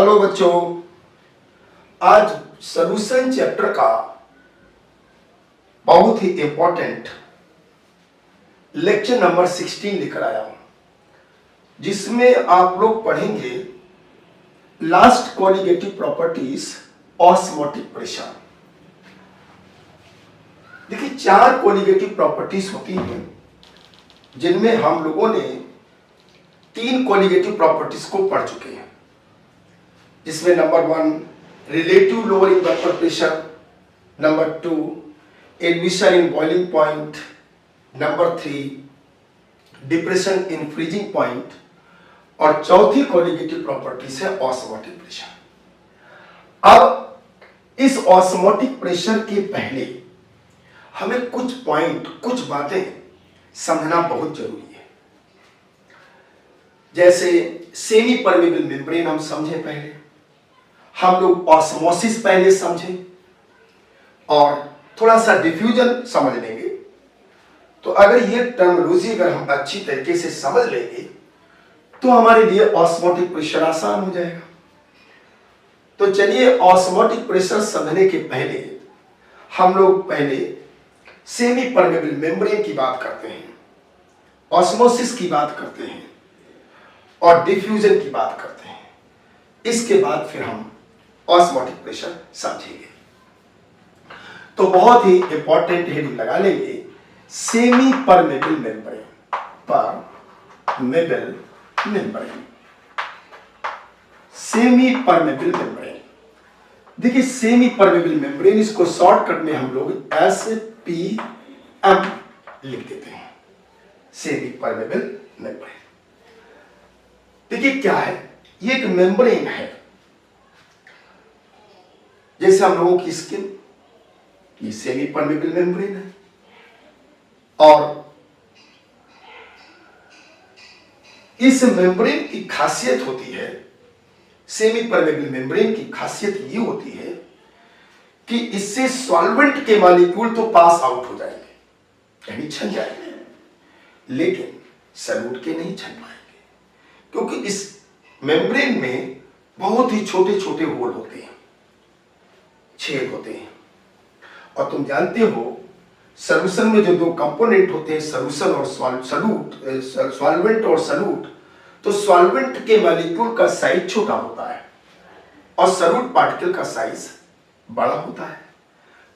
Hello बच्चों, आज solution chapter का बहुत ही इंपॉर्टेंट लेक्चर नंबर 16 लेकर आया हूं, जिसमें आप लोग पढ़ेंगे last colligative properties osmotic pressure. देखिए, 4 कॉलिगेटिव प्रॉपर्टीज होती हैं, जिनमें हम लोगों ने 3 कॉलिगेटिव प्रॉपर्टीज को पढ़ चुके हैं, जिसमें number 1 relative lower in vapour pressure, number 2 elevation in boiling point, number 3 depression in freezing point, और चौथी कॉलिगेटिव प्रॉपर्टीज है ऑस्मोटिक प्रेशर। अब इस ऑस्मोटिक प्रेशर के पहले हमें कुछ पॉइंट, कुछ बातें समझना बहुत जरूरी है। जैसे सेमी परमेबल मेम्ब्रेन हम समझे, पहले हम लोग ऑस्मोसिस पहले समझे और थोड़ा सा डिफ्यूजन समझ लेंगे। तो अगर ये टर्मिनोलॉजी अगर हम अच्छी तरीके से समझ लेंगे तो हमारे लिए ऑस्मोटिक प्रेशर आसान हो जाएगा। तो चलिए, ऑस्मोटिक प्रेशर समझने के पहले हम लोग पहले सेमी परमेबल मेम्ब्रेन की बात करते हैं, ऑस्मोसिस की बात करते हैं और डिफ्यूजन की बात करते हैं। इसके बाद फिर हम ऑस्मोटिक प्रेशर समझेंगे। तो बहुत ही इंपॉर्टेंट हेडिंग लगा लेंगे, semi permeable membrane, permeable membrane, semi permeable membrane. देखिए, सेमी परमेबल मेम्ब्रेन, इसको शॉर्टकट में हम लोग SPM लिख देते हैं, सेमी परमेबल मेम्ब्रेन। देखिए क्या है, ये एक मेम्ब्रेन है, जैसे हम लोगों की स्किन, ये सेमी परमेबल मेम्ब्रेन है। और इस मेम्ब्रेन की खासियत होती है, सेमी परमेबल मेम्ब्रेन की खासियत ये होती है कि इससे सॉल्वेंट के मॉलिक्यूल तो पास आउट हो जाएंगे, यानी छन जाएंगे, लेकिन सॉल्यूट के नहीं छन पाएंगे, क्योंकि इस मेम्ब्रेन में बहुत ही छोटे छोटे होल होते हैं, छेद होते हैं। और तुम जानते हो, सॉल्यूशन में जो 2 कंपोनेंट होते हैं, सॉल्यूशन और सॉल्यूट, सॉल्वेंट और सॉल्यूट, तो सॉल्वेंट के मॉलिक्यूल का साइज छोटा होता है और सॉल्यूट पार्टिकल का साइज बड़ा होता है।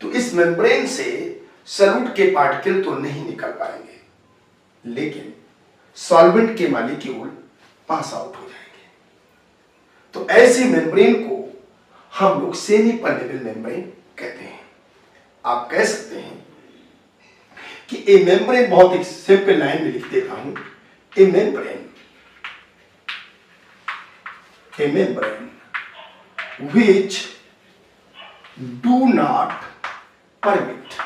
तो इस मेम्ब्रेन से सॉल्यूट के पार्टिकल तो नहीं निकल पाएंगे, लेकिन सॉल्वेंट के मॉलिक्यूल पास आउट हो जाएंगे। तो ऐसे मेम्ब्रेन को हम लोग सेमी परमेबल मेम्ब्रेन कहते हैं। आप कह सकते हैं कि ए मेम्ब्रेन, बहुत एक सिंपल लाइन में लिख देता हूं, ए membrane which do not permit,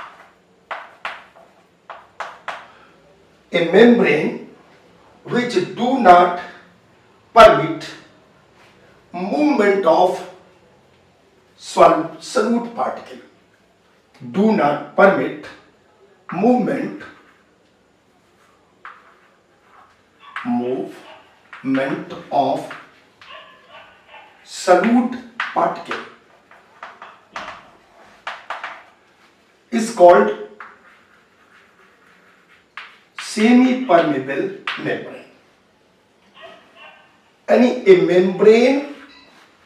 a membrane which do not permit movement of solute particle, do not permit movement of solute particle is called semi permeable membrane. यानी a membrane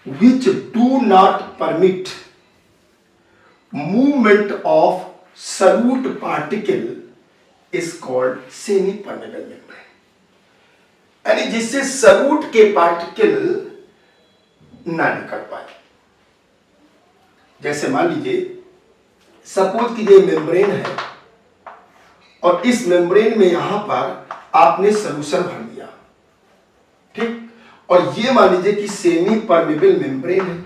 which do not permit movement of solute particle is called semi permeable membrane. यानी जिससे solute के particle ना निकल पाए। जैसे मान लीजिए, सपोज कीजिए मेम्ब्रेन है और इस मेम्ब्रेन में यहां पर आपने सॉल्यूशन भर दिया, ठीक, और ये मान लीजिए कि सेमी परमेबल मेम्ब्रेन है।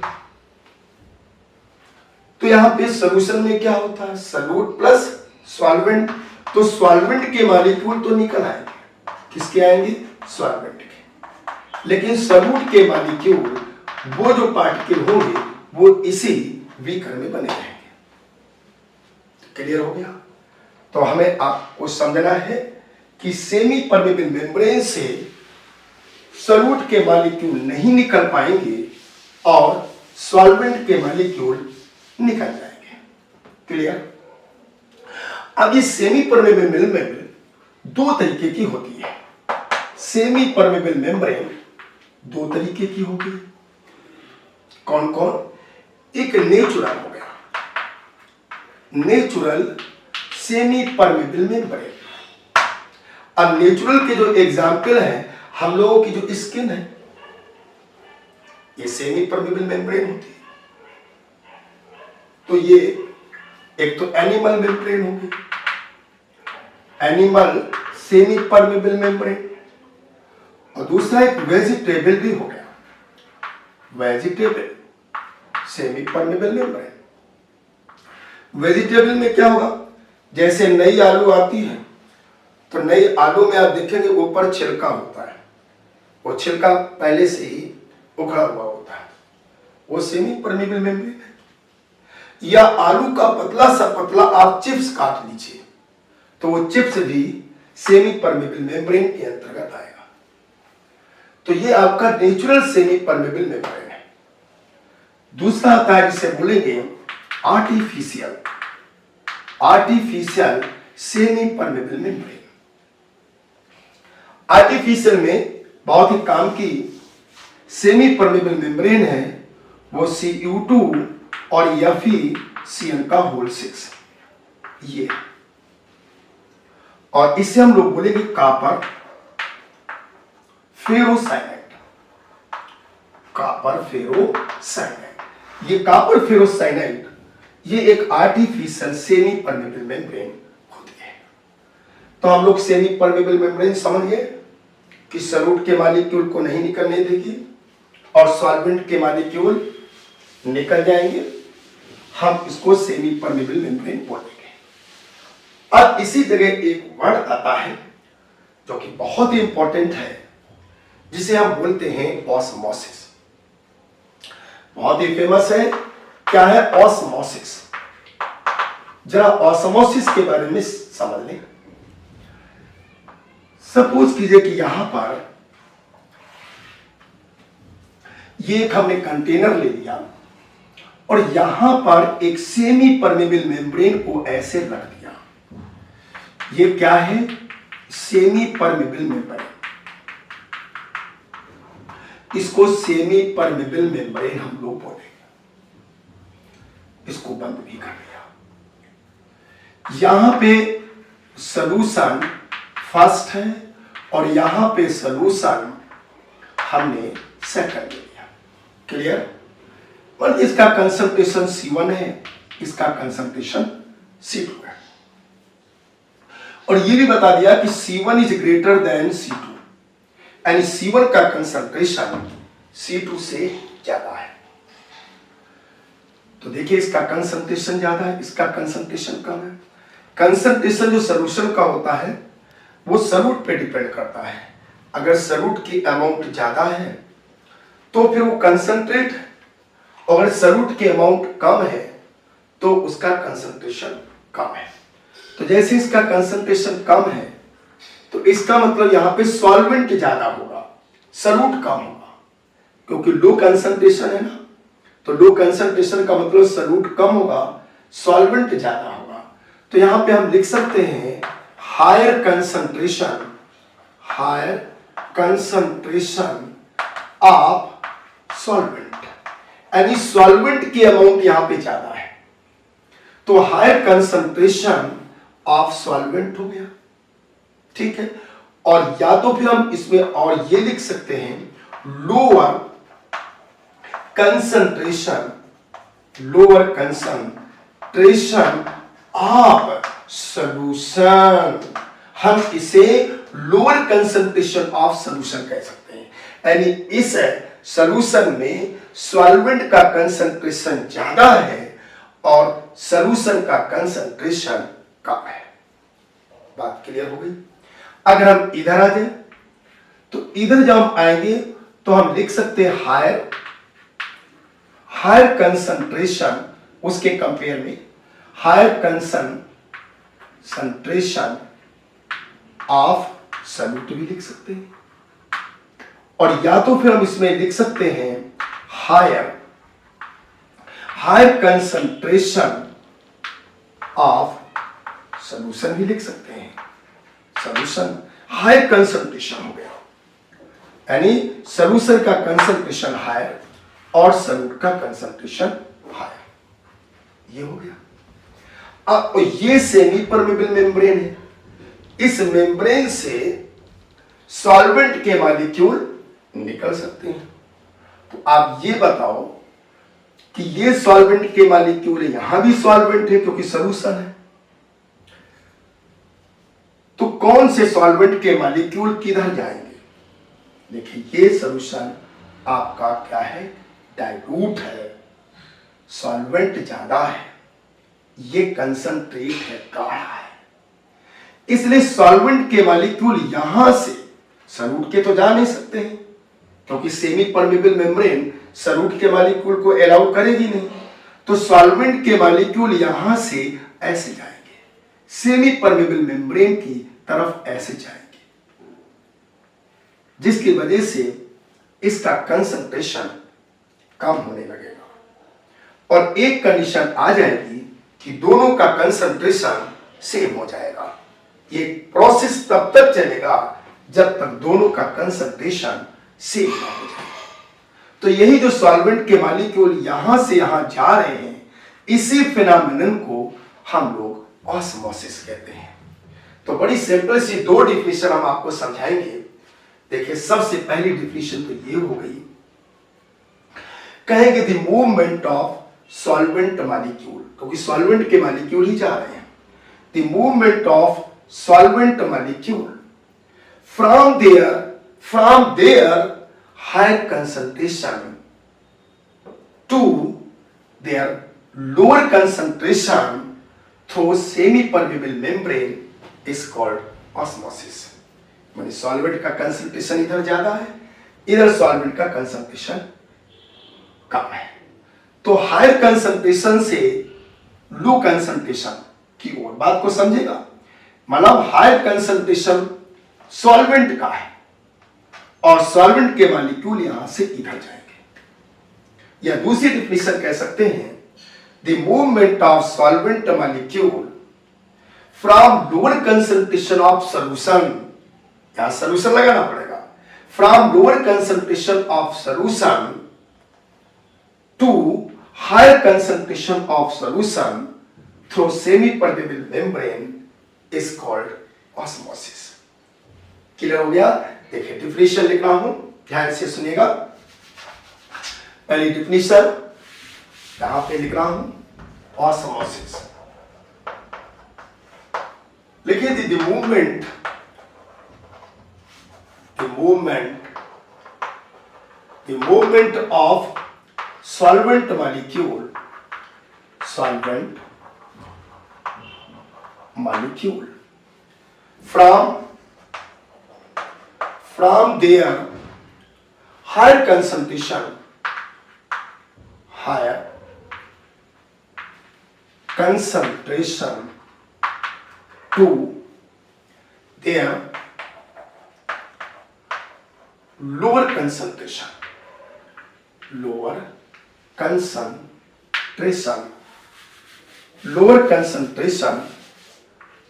तो यहां पे सॉल्यूशन में क्या होता है, सॉल्यूट प्लस सॉल्वेंट। तो सॉल्वेंट के मॉलिक्यूल तो निकल आएंगे, किसके आएंगे, सॉल्वेंट के, लेकिन सॉल्यूट के मॉलिक्यूल, वो जो पार्टिकल होंगे वो इसी बीकर में बने रहेंगे। क्लियर हो गया? तो हमें आपको समझना है कि सेमी परमेबल मेम्ब्रेन से सॉल्यूट के मॉलिक्यूल नहीं निकल पाएंगे और सॉल्वेंट के मॉलिक्यूल निकल जाएंगे। क्लियर? अब ये सेमी परमेबल मेम्ब्रेन दो तरीके की होती है। सेमी परमेबल मेम्ब्रेन दो तरीके की होगी। कौन कौन? एक नेचुरल हो गया, नेचुरल सेमी परमेबल मेम्ब्रेन। अब नेचुरल के जो एग्जाम्पल है, हम लोगों की जो स्किन है ये सेमी परमेबल मेम्ब्रेन होती है। तो ये एक तो एनिमल मेम्ब्रेन होगी, एनिमल सेमी परमेबल मेम्ब्रेन, और दूसरा एक वेजिटेबल भी हो गया, vegetable semi permeable membrane. Vegetable में क्या होगा? जैसे नई आलू आती है तो नई आलू में आप देखेंगे ऊपर छिलका होता है, वो छिलका पहले से ही उखड़ा हुआ होता है, वो सेमी परमेबल मेम्ब्रेन है। या आलू का पतला सा पतला आप चिप्स काट लीजिए तो वो चिप्स भी सेमी परमेबल मेम्ब्रेन के अंतर्गत आएगा। तो ये आपका नेचुरल सेमी परमेबल मेम्ब्रेन है। दूसरा आता है जिसे बोलेंगे artificial, artificial semi permeable membrane. Artificial में बहुत ही काम की सेमी परमेबल मेम्ब्रेन है, वो Cu2 और FeCN का होल 6 ये, और इसे हम लोग बोलेंगे कॉपर फेरोसाइनाइड, कॉपर फेरोसाइनाइड। ये कॉपर फेरोसाइनाइड ये एक आर्टिफिशियल सेमी परमेबल मेम्ब्रेन होती है। तो हम लोग सेमी परमेबल मेम्ब्रेन समझ गए कि सॉल्यूट के मॉलिक्यूल को नहीं निकलने देगी और सॉल्वेंट के मॉलिक्यूल निकल जाएंगे, हम इसको सेमी परमेबल मेम्ब्रेन बोलेंगे। अब इसी जगह एक वर्ड आता है जो कि बहुत ही इंपॉर्टेंट है, जिसे हम बोलते हैं ऑस्मोसिस। बहुत ही फेमस है। क्या है ऑस्मोसिस? जरा ऑस्मोसिस के बारे में समझ लें। सपोज कीजिए कि यहां पर ये एक हमने कंटेनर ले लिया और यहां पर एक सेमी परमेबल मेम्ब्रेन को ऐसे रख दिया। ये क्या है? Semi permeable membrane. इसको सेमी परमेबल मेम्ब्रेन हम लोग बोलेंगे। इसको बंद भी कर दिया। यहां पे सॉल्यूशन फर्स्ट है और यहां पे सॉल्यूशन हमने सेकंड ले लिया। क्लियर? पर इसका कंसंट्रेशन C1 है, इसका कंसंट्रेशन C2 है, और ये भी बता दिया कि C1 is greater than C2, यानी C1 का कंसंट्रेशन C2 से ज्यादा है। तो देखिए इसका कंसंट्रेशन ज्यादा है, इसका कंसंट्रेशन कम है। कंसंट्रेशन जो सॉल्यूशन का होता है वो सॉल्यूट पे डिपेंड करता है। अगर सॉल्यूट की अमाउंट ज्यादा है तो फिर वो कंसंट्रेट, अगर सॉल्यूट की अमाउंट कम है तो उसका कंसंट्रेशन कम है। तो जैसे इसका कंसंट्रेशन कम है तो इसका मतलब यहां पे सॉल्वेंट ज्यादा होगा, सॉल्यूट कम होगा, क्योंकि लो कंसंट्रेशन है ना। तो लो कंसंट्रेशन का मतलब सॉल्यूट कम होगा, सॉल्वेंट ज्यादा होगा। तो यहां पे हम लिख सकते हैं higher concentration, higher concentration of solvent, यानी सॉल्वेंट की अमाउंट यहां पे ज्यादा है तो हायर कंसंट्रेशन ऑफ सॉल्वेंट हो गया। ठीक है? और या तो फिर हम इसमें और ये लिख सकते हैं lower concentration, lower concentration of solution. हम इसे लोअर कंसंट्रेशन ऑफ सॉल्यूशन कह सकते हैं, यानी इस सॉल्यूशन में सॉल्वेंट का कंसंट्रेशन ज्यादा है और सॉल्यूशन का कंसंट्रेशन कम है। बात क्लियर हो गई? अगर हम इधर आ जाए तो इधर जब हम आएंगे तो हम लिख सकते हैं हायर, हायर कंसंट्रेशन, उसके कंपेयर में हायर कंसंट्रेशन ऑफ सॉल्यूट भी लिख सकते हैं, और या तो फिर हम इसमें लिख सकते हैं higher higher concentration of solution भी लिख सकते हैं, सॉल्यूशन हायर कंसंट्रेशन हो गया, यानी सॉल्यूशन का कंसंट्रेशन हायर और सॉल्यूट का कंसंट्रेशन हायर, ये हो गया। अब ये सेमी परमेबल मेम्ब्रेन है, इस मेम्ब्रेन से सॉल्वेंट के मॉलिक्यूल निकल सकते हैं। तो आप ये बताओ कि ये सॉल्वेंट के मॉलिक्यूल है, यहां भी सॉल्वेंट है क्योंकि सॉल्यूशन है, तो कौन से सॉल्वेंट के मॉलिक्यूल किधर जाएंगे? देखिए ये सॉल्यूशन आपका क्या है, डाइल्यूट है, सॉल्वेंट ज्यादा है, ये कंसंट्रेट है, गाढ़ा है, इसलिए सॉल्वेंट के मॉलिक्यूल यहां से सॉल्यूट के तो जा नहीं सकते हैं क्योंकि सेमी परमेबल मेम्ब्रेन सॉल्यूट के मॉलिक्यूल को अलाउ करेगी नहीं, तो सॉल्वेंट के मॉलिक्यूल यहां से ऐसे जाएंगे, सेमी परमेबल मेम्ब्रेन की तरफ ऐसे जाएंगे, जिसकी वजह से इसका कंसंट्रेशन कम होने लगेगा और एक कंडीशन आ जाएगी कि दोनों का कंसंट्रेशन सेम हो जाएगा। ये प्रोसेस तब तक चलेगा जब तक दोनों का कंसंट्रेशन सेम ना हो जाए। तो यही जो सॉल्वेंट के मॉलिक्यूल यहां से यहां जा रहे हैं, इसी फिनोमेनन को हम लोग ऑस्मोसिस कहते हैं। तो बड़ी सिंपल सी दो डिफिनेशन हम आपको समझाएंगे। देखिए सबसे पहली डिफिनेशन तो ये हो गई, कहेंगे the movement of solvent molecule, क्योंकि सॉल्वेंट के मॉलिक्यूल ही जा रहे हैं, the movement of solvent molecule from their higher concentration to their lower concentration through semi-permeable membrane is called osmosis। माने सॉल्वेंट का कंसंट्रेशन इधर ज्यादा है, इधर सॉल्वेंट का कंसंट्रेशन कम है, तो हायर कंसंट्रेशन से लो कंसंट्रेशन की ओर, बात को समझेगा, मतलब हायर कंसंट्रेशन सॉल्वेंट का है और सॉल्वेंट के मॉलिक्यूल यहां से इधर जाएंगे, या दूसरी डिफिनेशन कह सकते हैं the movement of solvent molecule from lower concentration of solution, यहां सॉल्यूशन लगाना पड़ेगा, from lower concentration of solution to higher concentration of solution through semi permeable membrane is called osmosis. Clear हो गया? देखिए डिफिनेशन लिख रहा हूं, ध्यान से सुनिएगा। पहली डिफिनेशन यहां पे लिख रहा हूं, ऑस्मोसिस लिखिए, the movement of solvent molecule from their higher concentration to their lower concentration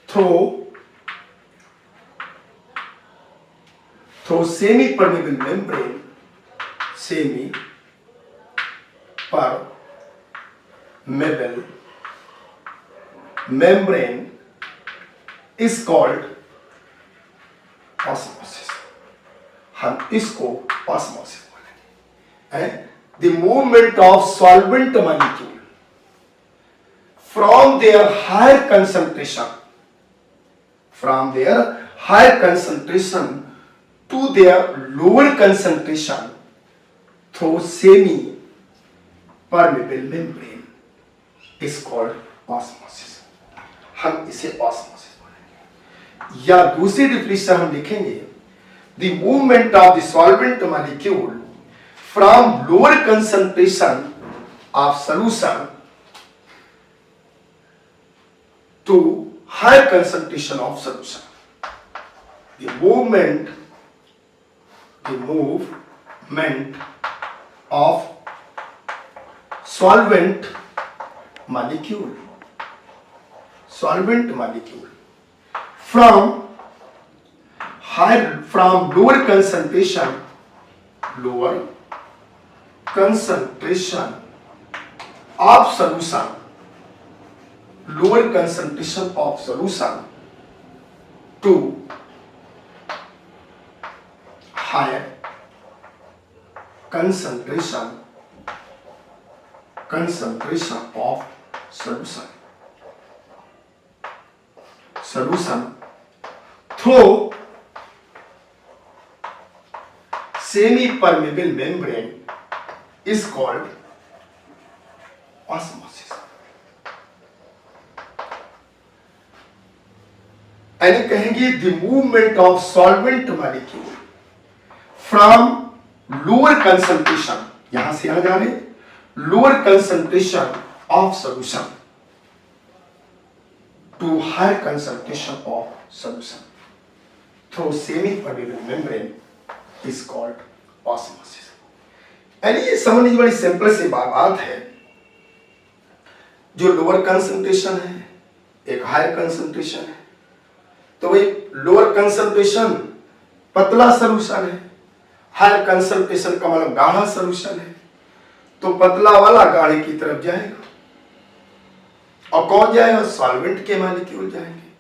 through semi-permeable membrane is called osmosis। हम इसको osmosis बोलेंगे। The movement of solvent molecule from their higher concentration to their lower concentration through semi-permeable membrane is called osmosis। हम इसे osmosis बोलेंगे। या दूसरी definition हम लिखेंगे, the movement of the solvent molecule from lower concentration of solution to higher concentration of solution। The movement of solvent molecule, solvent molecule from lower concentration of solution, lower concentration of solution to higher concentration of solution through semi-permeable membrane is called osmosis. यानी कहेंगे the movement of solvent molecule from lower concentration, यहां से यहां जा रहे, lower concentration of solution to higher concentration of solution through semi permeable membrane is called osmosis. यानी ये समझने की बड़ी सिंपल सी बात है, जो लोअर कंसंट्रेशन है एक हायर कंसंट्रेशन है, तो वही लोअर कंसंट्रेशन पतला सॉल्यूशन है, हायर कंसंट्रेशन का मतलब गाढ़ा सॉल्यूशन है, तो पतला वाला गाढ़े की तरफ जाएगा। और कौन जाएगा? सॉल्वेंट के मॉलिक्यूल जाएंगे,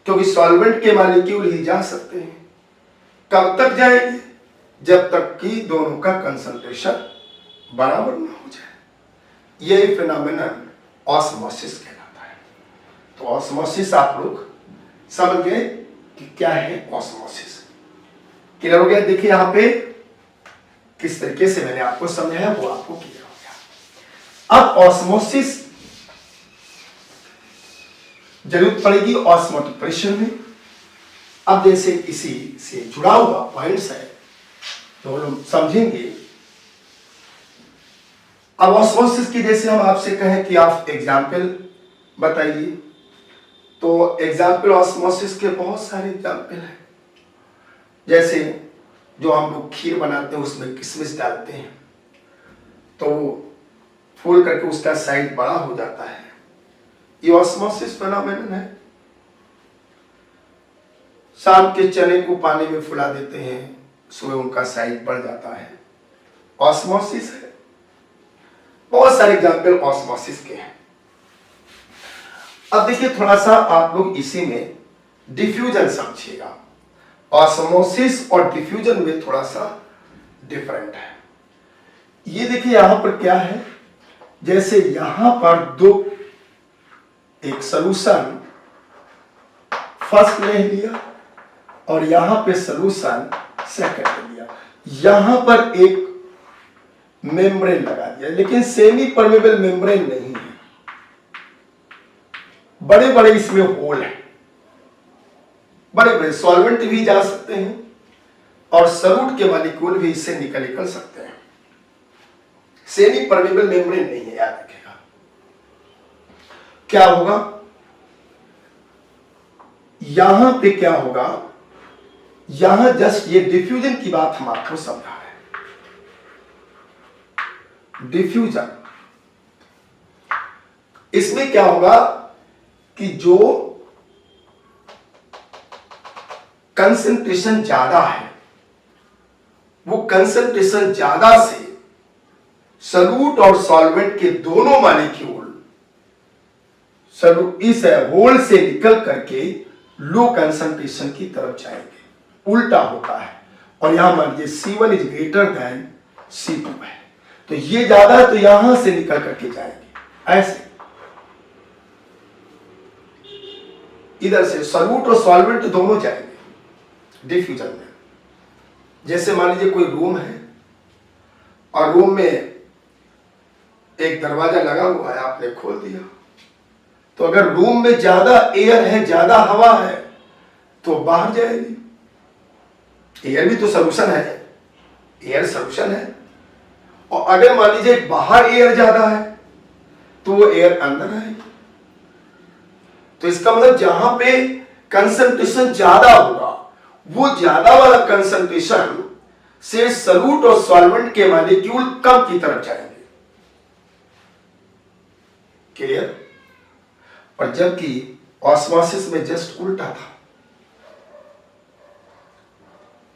क्योंकि सॉल्वेंट के मॉलिक्यूल ही जा सकते हैं। कब तक जाएंगे? जब तक कि दोनों का कंसंट्रेशन बराबर ना हो जाए। यही फिनोमेनन ऑस्मोसिस कहलाता है। तो ऑस्मोसिस आप लोग समझ गए कि क्या है ऑस्मोसिस। क्लियर हो गया? देखिए यहां पे किस तरीके से मैंने आपको समझाया वो आपको क्लियर हो गया। अब ऑस्मोसिस जरूरत पड़ेगी ऑस्मोटिक प्रेशर में। अब जैसे इसी से जुड़ा हुआ पॉइंट्स है तो हम लोग समझेंगे। अब ऑस्मोसिस की जैसे हम आपसे कहें कि आप एग्जाम्पल बताइए, तो एग्जाम्पल ऑस्मोसिस के बहुत सारे एग्जाम्पल हैं। जैसे जो हम लोग खीर बनाते हैं उसमें किशमिश डालते हैं तो फूल करके उसका साइज बड़ा हो जाता है, ये ऑस्मोसिस फिनोमेनन है। शाम के चने को पानी में फुला देते हैं, सुबह उनका साइज बढ़ जाता है, ऑस्मोसिस है। बहुत सारे एग्जाम्पल ऑस्मोसिस के हैं। अब देखिए थोड़ा सा आप लोग इसी में डिफ्यूजन समझिएगा। ऑस्मोसिस और डिफ्यूजन में थोड़ा सा डिफरेंट है। ये देखिए यहां पर क्या है, जैसे यहां पर दो एक सॉल्यूशन फर्स्ट ले लिया और यहां पे सॉल्यूशन सेकंड ले लिया, यहां पर एक मेम्ब्रेन लगा दिया, लेकिन सेमी परमेबल मेम्ब्रेन नहीं है, बड़े बड़े इसमें होल है, बड़े बड़े सॉल्वेंट भी जा सकते हैं और सॉल्यूट के मॉलिक्यूल भी इससे निकल सकते हैं। सेमी परमेबल मेम्ब्रेन नहीं है, याद रखिएगा। क्या होगा यहां पे, क्या होगा यहां, जस्ट ये डिफ्यूजन की बात हम आपको समझा रहे हैं। डिफ्यूजन, इसमें क्या होगा कि जो कंसंट्रेशन ज्यादा है वो कंसंट्रेशन ज्यादा से सॉल्यूट और सॉल्वेंट के दोनों मॉलिक्यूल इस होल से निकल करके लो कंसंट्रेशन की तरफ जाएंगे। उल्टा होता है। और यहां मान लीजिए C1 is greater than C2 है, तो ये ज्यादा है तो यहां से निकल करके जाएंगे, ऐसे इधर से सॉल्यूट और सॉल्वेंट दोनों जाएंगे डिफ्यूजन में। जैसे मान लीजिए कोई रूम है और रूम में एक दरवाजा लगा हुआ है, आपने खोल दिया, तो अगर रूम में ज्यादा एयर है, ज्यादा हवा है तो बाहर जाएगी। एयर भी तो सॉल्यूशन है, एयर सॉल्यूशन है। और अगर मान लीजिए बाहर एयर ज्यादा है तो वो एयर अंदर आएगी। तो इसका मतलब जहां पे कंसंट्रेशन ज्यादा होगा वो ज्यादा वाला कंसंट्रेशन से सॉल्यूट और सॉल्वेंट के मॉलिक्यूल कम की तरफ जाएंगे। क्लियर? और जबकि ऑस्मोसिस में जस्ट उल्टा था।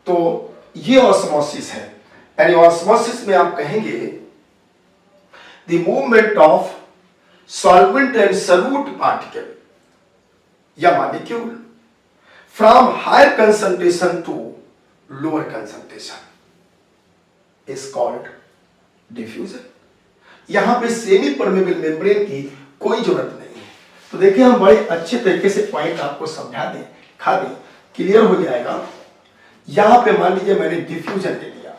तो ये ऑस्मोसिस है, यानी ऑस्मोसिस में आप कहेंगे the movement of solvent and solute particle या molecule from higher concentration to lower concentration is called diffusion. यहां पे सेमी परमेबल मेम्ब्रेन की कोई जरूरत नहीं है। तो देखिए हम बड़े अच्छे तरीके से पॉइंट आपको समझा दें, खा दें, क्लियर हो जाएगा। यहां पे मान लीजिए मैंने डिफ्यूजन ले लिया,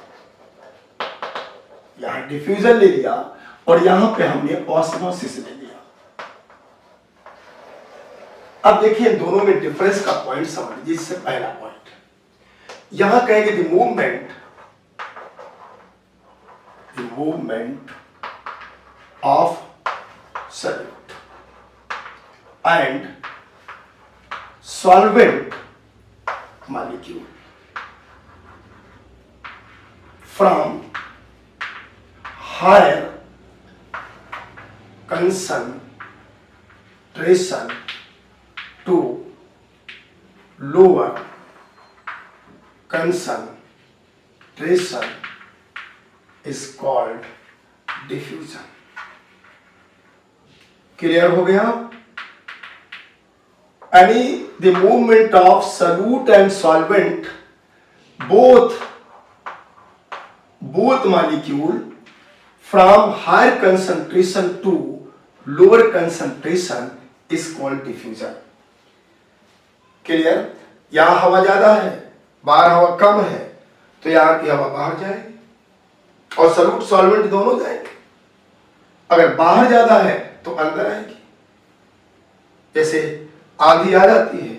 यहां डिफ्यूजन ले लिया और यहां पे हमने ऑस्मोसिस ले लिया। अब देखिए इन दोनों में डिफरेंस का पॉइंट समझ लीजिए। इससे पहला पॉइंट यहां कहेंगे the movement of solute and solvent molecule from higher concentration to lower concentration is called diffusion। Clear हो गया? यानी the movement of solute and solvent both molecule from higher concentration to lower concentration is called diffusion। Clear? यहां हवा ज्यादा है, बाहर हवा कम है, तो यहां की हवा बाहर जाएगी और सॉल्यूट सॉल्वेंट दोनों जाएंगे। अगर बाहर ज्यादा है तो अंदर आएगी। जैसे आंधी आ जाती है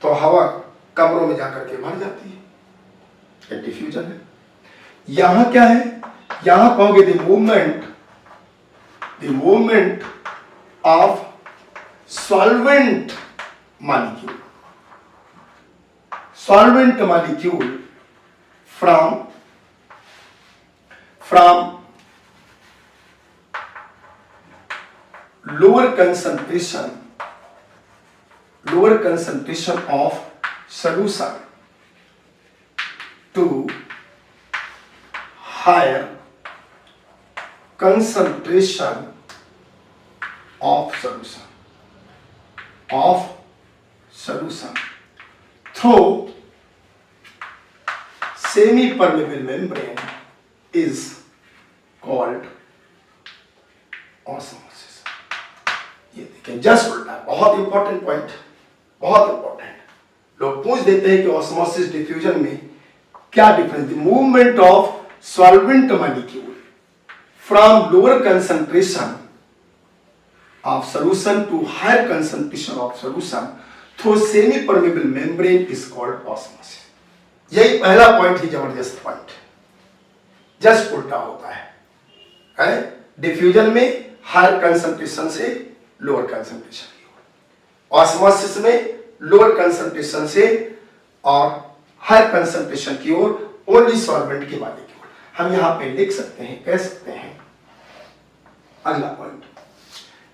तो हवा कमरों में जाकर के भर जाती है, ये डिफ्यूजन है। यहां क्या है? यहां कहोगे the movement of solvent molecule from lower concentration of solution to higher concentration of solution through semi-permeable membrane is called osmosis। ये देखिए जस्ट उल्टा, बहुत इंपॉर्टेंट पॉइंट, बहुत इंपॉर्टेंट। लोग पूछ देते हैं कि ऑस्मोसिस डिफ्यूजन में क्या difference? The movement of solvent molecule from lower concentration of solution to higher concentration of solution through semi permeable membrane is called osmosis. यही पहला पॉइंट ही जबरदस्त पॉइंट, जस्ट उल्टा होता है। डिफ्यूजन में हायर कंसंट्रेशन से लोअर कंसंट्रेशन की ओर, osmosis में लोअर कंसंट्रेशन से और हायर कंसंट्रेशन की ओर, ओनली सॉल्वेंट की मॉलिक्यूल। हम यहां पे लिख सकते हैं, कह सकते हैं। अगला पॉइंट,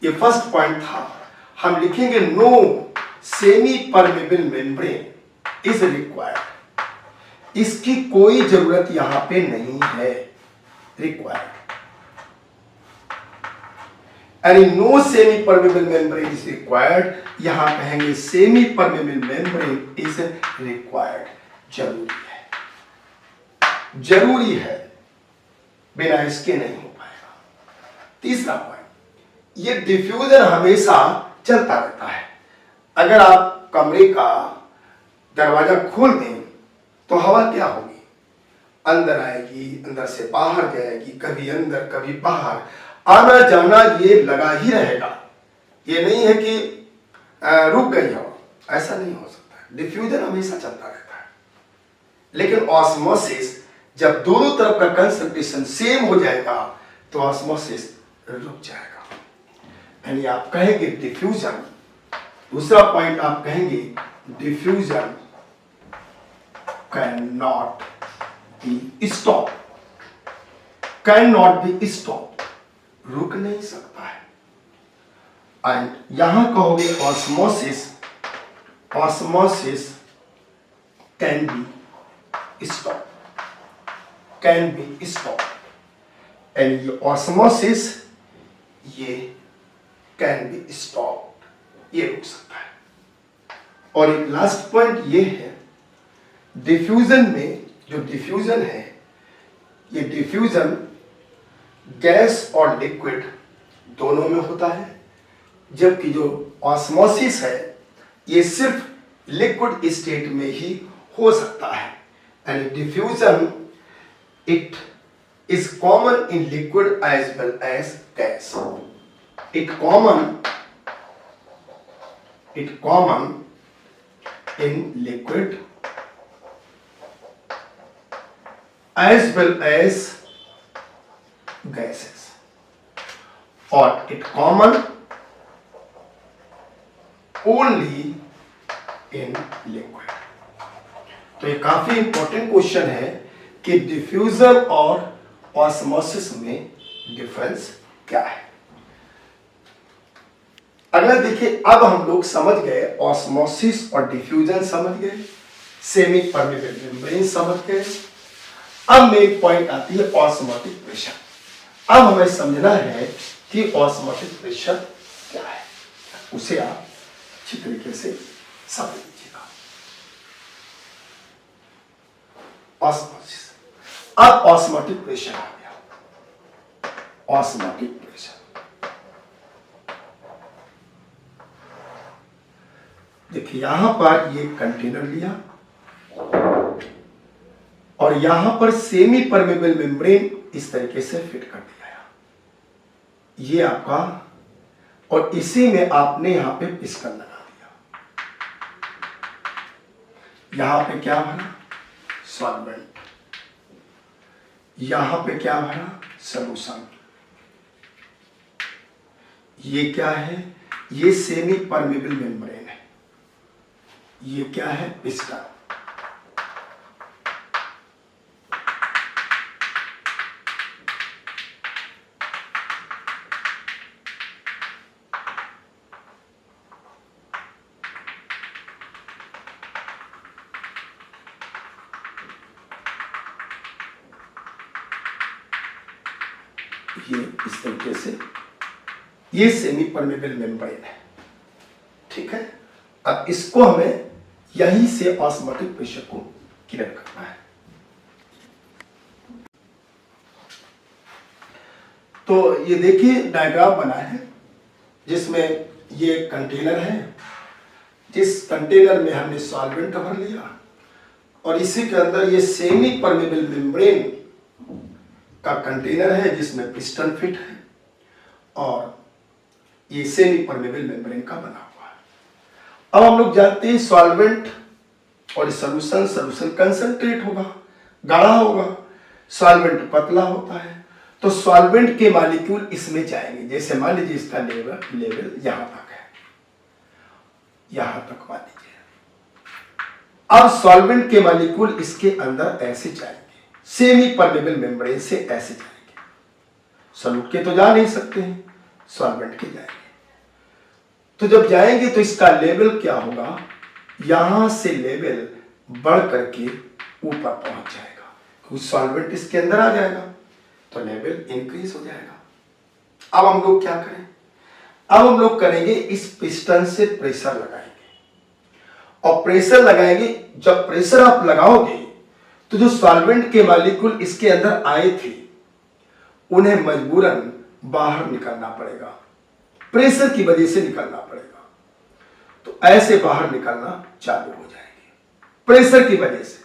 ये फर्स्ट पॉइंट था, हम लिखेंगे no semi permeable membrane is required. इसकी कोई जरूरत यहां पे नहीं है, रिक्वायर्ड। यानी no semi permeable membrane is required, यहां कहेंगे semi permeable membrane is required, जरूरी है, जरूरी है, बिना इसके नहीं हो पाएगा। तीसरा पॉइंट, ये डिफ्यूजन हमेशा चलता रहता है। अगर आप कमरे का दरवाजा खोल दें तो हवा क्या होगी? अंदर आएगी, अंदर से बाहर जाएगी, कभी अंदर कभी बाहर, आना जाना ये लगा ही रहेगा। ये नहीं है कि रुक गई हवा, ऐसा नहीं हो सकता। डिफ्यूजन हमेशा चलता रहता है। लेकिन ऑस्मोसिस, जब दोनों तरफ का कंसंट्रेशन सेम हो जाएगा तो ऑस्मोसिस रुक जाएगा। यानी आप कहेंगे डिफ्यूजन, दूसरा पॉइंट आप कहेंगे diffusion can not be stop, can not be stop, रुक नहीं सकता है। एंड यहां कहोगे osmosis, osmosis can be stop, can be stop, and ये ऑस्मोसिस ये कैन बी स्टॉप, ये रुक सकता है। और एक लास्ट पॉइंट ये है, डिफ्यूजन में जो डिफ्यूजन है, ये डिफ्यूजन गैस और लिक्विड दोनों में होता है, जबकि जो ऑस्मोसिस है ये सिर्फ लिक्विड स्टेट में ही हो सकता है। And diffusion it is common in liquid as well as gas, it common in liquid as well as gases, or it common only in liquid। तो ये काफी इंपॉर्टेंट क्वेश्चन है कि डिफ्यूजन और ऑस्मोसिस में डिफरेंस क्या है। अगला देखिए, अब हम लोग समझ गए ऑस्मोसिस और डिफ्यूजन समझ गए, सेमी परमेबल मेम्ब्रेन समझ गए। अब मेन पॉइंट आती है ऑस्मोटिक प्रेशर। अब हमें समझना है कि ऑस्मोटिक प्रेशर क्या है, उसे आप अच्छी तरीके से समझ लीजिएगा। ऑस्मोसिस, अब ऑस्मोटिक प्रेशर आ गया। ऑस्मोटिक प्रेशर देखिए, यहां पर ये कंटेनर लिया और यहां पर सेमी परमेबल मेम्ब्रेन इस तरीके से फिट कर दिया, ये आपका, और इसी में आपने यहां पे पिस्टन लगा दिया। यहां पे क्या भरा, सॉल्वेंट, यहां पे क्या भरा, सॉल्यूशन। ये क्या है, ये सेमी परमेबल मेम्ब्रेन है, ये क्या है, पिस्टन। ये इस तरीके से, ये सेमी परमेबल मेम्ब्रेन है, ठीक है। अब इसको हमें यहीं से ऑस्मोटिक प्रेशर को क्लियर करना है। तो ये देखिए डायग्राम बना है जिसमें ये कंटेनर है, जिस कंटेनर में हमने सॉल्वेंट भर लिया और इसी के अंदर ये सेमी परमेबल मेम्ब्रेन का कंटेनर है जिसमें पिस्टन फिट है और ये सेमी परमेबल मेम्ब्रेन का बना हुआ है। अब हम लोग जानते हैं सॉल्वेंट और सॉल्यूशन, सॉल्यूशन कंसंट्रेट होगा, गाढ़ा होगा, सॉल्वेंट पतला होता है, तो सॉल्वेंट के मॉलिक्यूल इसमें जाएंगे। जैसे मान लीजिए इसका लेवल यहां तक है, यहां तक मान लीजिए। अब सॉल्वेंट के मॉलिक्यूल इसके अंदर ऐसे जाएंगे, सेमी परमेबल मेम्ब्रेन से ऐसे जाएंगे। सॉल्यूट के तो जा नहीं सकते हैं, सॉल्वेंट के जाएंगे। तो जब जाएंगे तो इसका लेवल क्या होगा, यहां से लेवल बढ़ करके ऊपर पहुंच जाएगा, क्योंकि सॉल्वेंट इसके अंदर आ जाएगा तो लेवल इंक्रीज हो जाएगा। अब हम लोग क्या करें, अब हम लोग करेंगे इस पिस्टन से प्रेशर लगाएंगे और प्रेशर लगाएंगे। जब प्रेशर आप लगाओगे तो जो सॉल्वेंट के मॉलिक्यूल इसके अंदर आए थे उन्हें मजबूरन बाहर निकलना पड़ेगा, प्रेशर की वजह से निकलना पड़ेगा। तो ऐसे बाहर निकलना चालू हो जाएंगे प्रेशर की वजह से,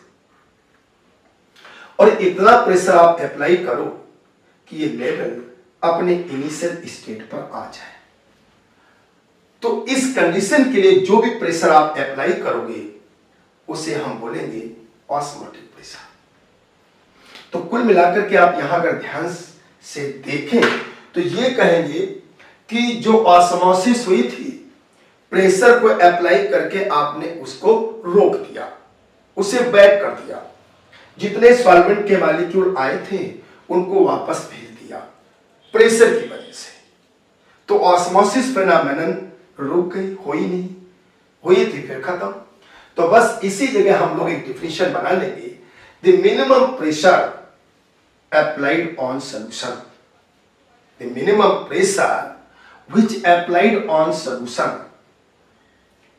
और इतना प्रेशर आप अप्लाई करो कि ये लेवल अपने इनिशियल स्टेट पर आ जाए। तो इस कंडीशन के लिए जो भी प्रेशर आप अप्लाई करोगे उसे हम बोलेंगे ऑस्मोटिक प्रेशर। तो कुल मिलाकर के आप यहां अगर ध्यान से देखें तो ये कहेंगे कि जो ऑस्मोसिस हुई थी, प्रेशर को अप्लाई करके आपने उसको रोक दिया, उसे बैक कर दिया। जितने सॉल्वेंट के मॉलिक्यूल आए थे उनको वापस भेज दिया प्रेशर की वजह से। तो ऑस्मोसिस फेनोमेनन रुक गई, हुई नहीं, हुई थी फिर खत्म। तो बस इसी जगह हम लोग एक डिफिनेशन बना लेंगे, the minimum pressure applied on solution, the minimum pressure which applied on solution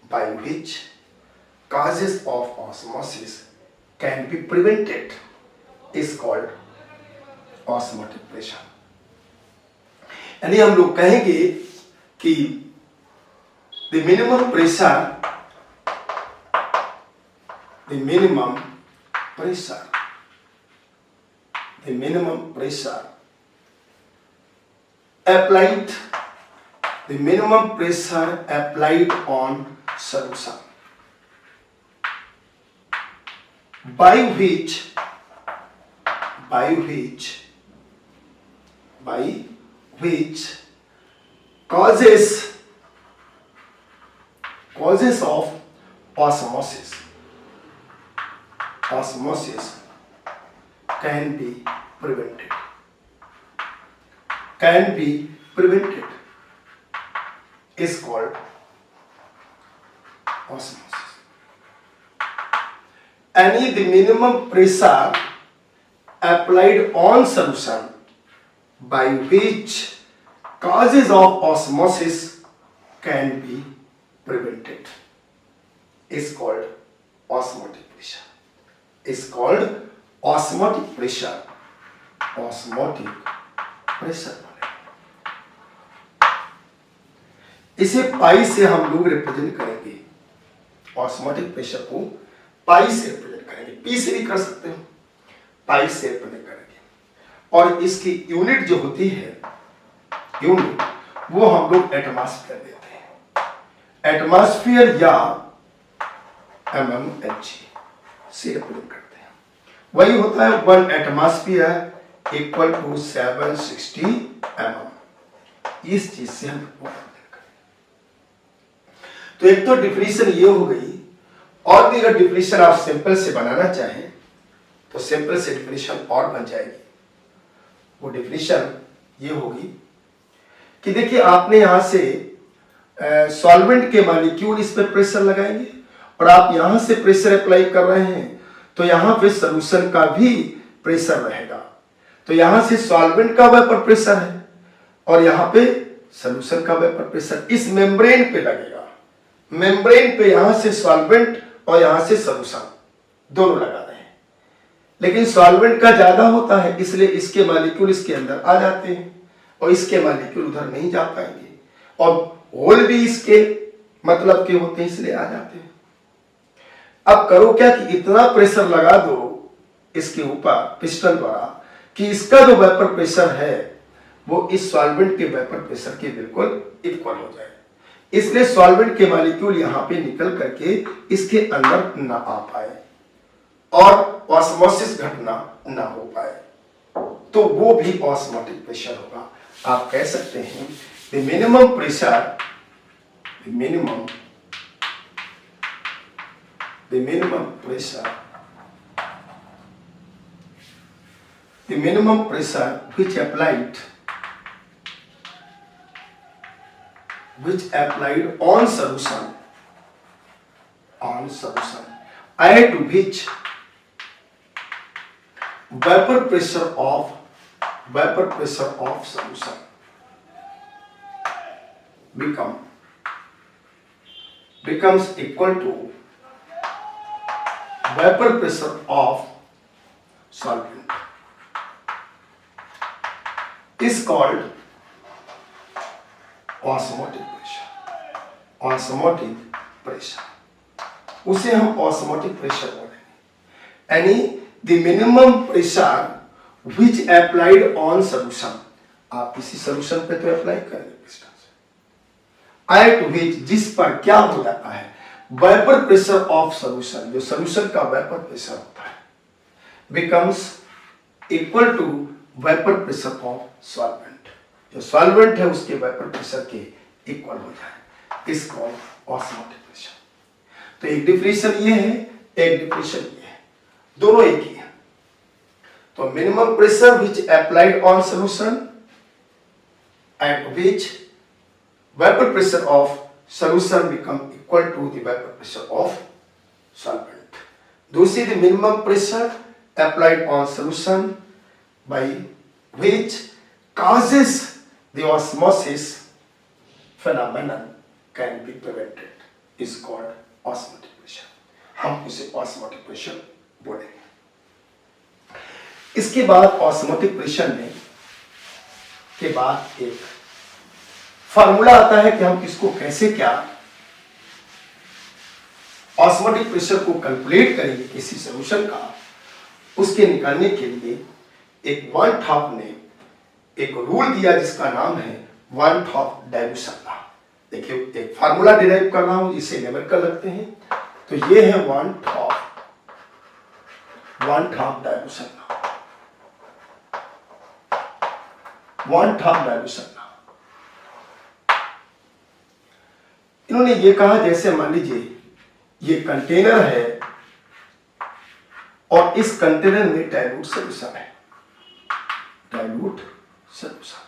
by which causes of osmosis can be prevented is called osmotic pressure। यानी हम लोग कहेंगे कि the minimum pressure applied on solution by which causes of osmosis can be prevented is called osmosis। Any the minimum pressure applied on solution by which causes of osmosis can be prevented is called osmotic pressure, is called osmotic pressure। इसे पाई से हम लोग represent करेंगे, osmotic pressure को पाई से represent करेंगे, P से भी कर सकते हो, पाई से रिप्रेजेंट करेंगे। और इसकी यूनिट जो होती है, यूनिट वो हम लोग एटमॉस्फेयर देते हैं, एटमॉस्फेयर या mmHg से रिप्रेजेंट करते हैं। वही होता है 1 एटमॉस्फेयर इक्वल टू 760 mm। इस चीज से हम तो एक तो डिफिनीशन ये हो गई, और भी अगर डिफिनीशन आप सिंपल से बनाना चाहें तो सिंपल से डिफिनीशन और बन जाएगी। वो डिफिनीशन ये होगी कि देखिए आपने यहां से सॉल्वेंट के मॉलिक्यूल इस पर प्रेशर लगाएंगे और आप यहां से प्रेशर अप्लाई कर रहे हैं तो यहां पे सॉल्यूशन का भी प्रेशर रहेगा। तो यहां से सॉल्वेंट का वेपर प्रेशर है और यहां पे सॉल्यूशन का वेपर प्रेशर इस मेम्ब्रेन पे लगेगा। मेम्ब्रेन पे यहां से सॉल्वेंट और यहां से सॉल्यूशन दोनों लगा रहे हैं, लेकिन सॉल्वेंट का ज्यादा होता है इसलिए इसके मॉलिक्यूल इसके अंदर आ जाते हैं और इसके मॉलिक्यूल उधर नहीं जा पाएंगे, और होल भी इसके मतलब के होते हैं इसलिए आ जाते हैं। अब करो क्या कि इतना प्रेशर लगा दो इसके ऊपर पिस्टन द्वारा कि इसका जो वेपर प्रेशर है वो इस सॉल्वेंट के वेपर प्रेशर के बिल्कुल इक्वल हो जाए। इसलिए सॉल्वेंट के मॉलिक्यूल यहां पे निकल करके इसके अंदर ना आ पाए और ऑस्मोसिस घटना ना हो पाए, तो वो भी ऑस्मोटिक प्रेशर होगा। आप कह सकते हैं the minimum pressure which applied on solution add to which vapor pressure of solution becomes equal to vapor pressure of solvent is called osmotic pressure. उसे हम ऑस्मोटिक प्रेशर बोलेंगे। यानी the minimum pressure which applied on solution, आप इसी solution पे तो apply करेंगे piston से, एट विच जिस पर क्या हो जाता है वेपर प्रेशर ऑफ सॉल्यूशन, जो सॉल्यूशन का वेपर प्रेशर होता है becomes equal to vapour pressure of solvent, जो सॉल्वेंट है उसके वेपर प्रेशर के इक्वल हो जाए, इसको ऑस्मोटिक प्रेशर। तो एक डिफिनेशन ये है, एक डिफिनेशन ये है, दोनों एक ही है। तो minimum pressure which applied on solution at which vapor pressure of solution become equal to the vapor pressure of solvent. दूसरी the minimum pressure applied on solution by which causes the osmosis phenomenon can be prevented is called osmotic pressure. हम उसे osmotic pressure बोलेंगे. इसके बाद osmotic pressure में के बाद एक फार्मूला आता है कि हम इसको कैसे क्या ऑस्मोटिक प्रेशर को कैलकुलेट करेंगे किसी सॉल्यूशन का. उसके निकालने के लिए एक वन टॉप ने एक रूल दिया जिसका नाम है वन टॉप डाइल्यूशन लॉ. देखिए एक फार्मूला डिराइव कर रहा हूं जिसे न्यूमेरिकल लगते हैं. तो ये है van't top dilution law. Van't top dilution law. इन्होंने ये कहा जैसे मान लीजिए ये कंटेनर है और इस कंटेनर में डाइल्यूट सॉल्यूशन है, डाइल्यूट सॉल्यूशन,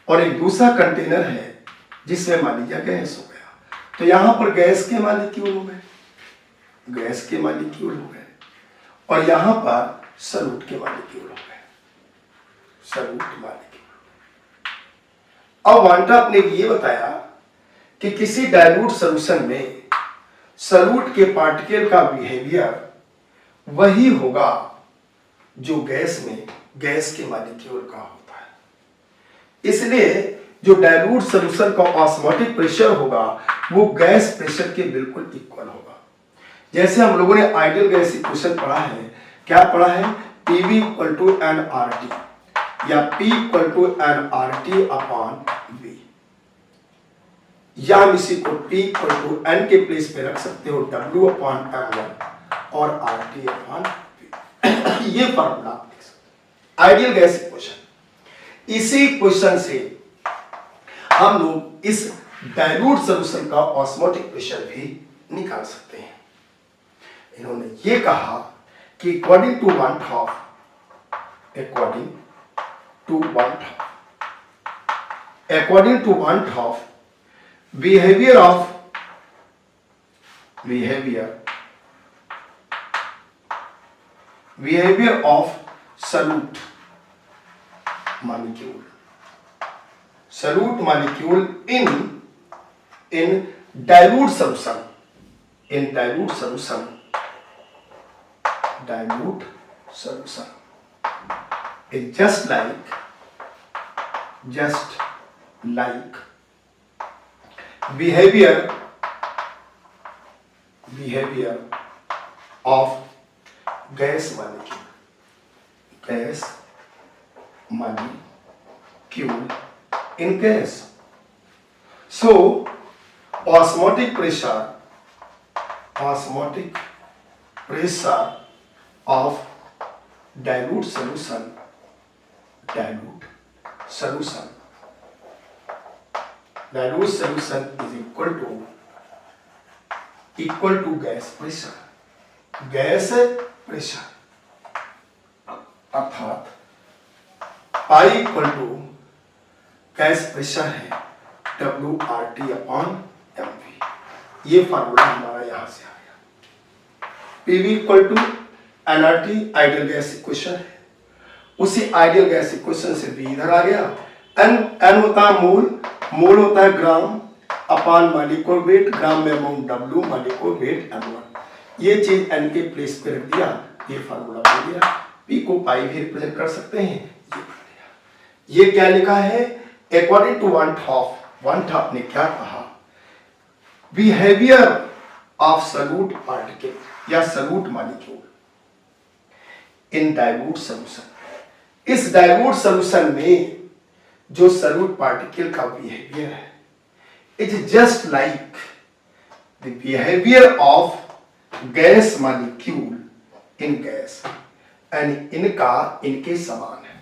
और एक दूसरा कंटेनर है जिसमें मान लीजिए गैस हो गया. तो यहां पर गैस के मॉलिक्यूल हो गए, गैस के मॉलिक्यूल हो गए, और यहां पर सॉल्यूट के मॉलिक्यूल हो गए, सॉल्यूट मॉलिक्यूल. अब वन टॉप ने ये बताया कि किसी डाइल्यूट सॉल्यूशन में सॉल्यूट के पार्टिकल का बिहेवियर वही होगा जो गैस में गैस के मॉलिक्यूल का होता है. इसलिए जो डाइल्यूट सॉल्यूशन का ऑस्मोटिक प्रेशर होगा वो गैस प्रेशर के बिल्कुल इक्वल होगा. जैसे हम लोगों ने आइडियल गैस इक्वेशन पढ़ा है, क्या पढ़ा है, PV इक्वल टू nRT या P equal to nRT upon V, या हम इसी को P इक्वल टू N के प्लेस पे रख सकते हो W अपॉन M1 और RT अपॉन V. ये फॉर्मूला आप लिख सकते हैं आइडियल गैस इक्वेशन. इसी इक्वेशन से हम लोग इस डाइल्यूट सॉल्यूशन का ऑस्मोटिक प्रेशर भी निकाल सकते हैं. इन्होंने ये कहा कि according to van't Hoff behavior of solute molecule in dilute solution is just like behavior of gas molecule in gas. So osmotic pressure of dilute solution is equal to gas pressure. अर्थात pi equal to gas pressure है WRT upon MV. ये formula हमारा यहां से आ गया. PV equal to nRT ideal gas equation है. उसी आइडियल गैस इक्वेशन से V इधर आ गया. N होता है मोल होता है ग्राम अपॉन मॉलिक्यूलर वेट, ग्राम में amount W, molecular weight M1. ये चीज N के प्लेस पे रख दिया, ये फार्मूला बन गया. P को पाई भी रिप्रेजेंट कर सकते हैं, ये बन गया. ये क्या लिखा है, अकॉर्डिंग टू वन टॉप ने क्या कहा, बिहेवियर ऑफ सॉल्यूट पार्टिकल या solute molecule in dilute solution. इस डाइल्यूट सॉल्यूशन में जो सॉल्यूट पार्टिकल का बिहेवियर है it is just like the behaviour of gas molecule in gas, and इनके समान है.